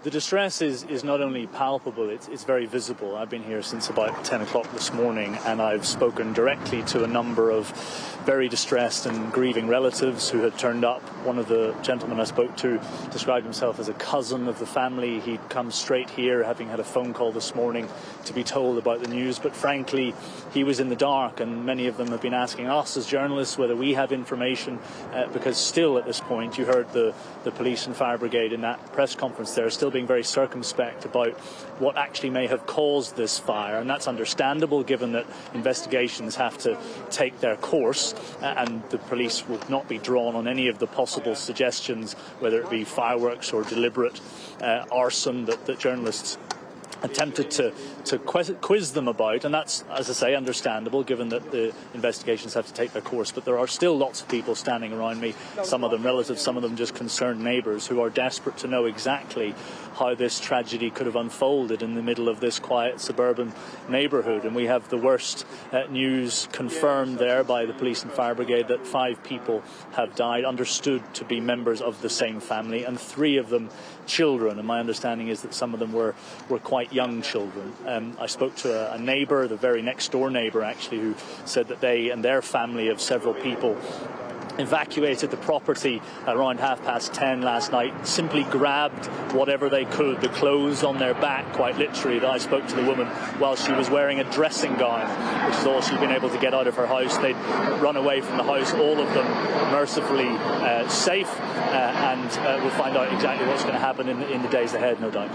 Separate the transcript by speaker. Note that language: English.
Speaker 1: The distress is not only palpable, it's very visible. I've been here since about 10 o'clock this morning, and I've spoken directly to a number of very distressed and grieving relatives who had turned up. One of the gentlemen I spoke to described himself as a cousin of the family. He'd come straight here, having had a phone call this morning to be told about the news. But frankly, he was in the dark, and many of them have been asking us as journalists whether we have information, because still at this point, you heard the police and fire brigade in that press conference there, still being very circumspect about what actually may have caused this fire, and that's understandable given that investigations have to take their course, and the police will not be drawn on any of the possible suggestions, whether it be fireworks or deliberate arson that journalists attempted to quiz them about, and that's, as I say, understandable given that the investigations have to take their course. But there are still lots of people standing around me, some of them relatives, some of them just concerned neighbours, who are desperate to know exactly how this tragedy could have unfolded in the middle of this quiet suburban neighbourhood. And we have the worst news confirmed there by the police and fire brigade that 5 people have died, understood to be members of the same family, and 3 of them children. And my understanding is that some of them were quite young children. I spoke to a neighbour, the very next door neighbour actually, who said that they and their family of several people evacuated the property around 10:30 last night, simply grabbed whatever they could, the clothes on their back, quite literally. I spoke to the woman while she was wearing a dressing gown, which is all she'd been able to get out of her house. They'd run away from the house, all of them mercifully safe, and we'll find out exactly what's going to happen in the days ahead, no doubt.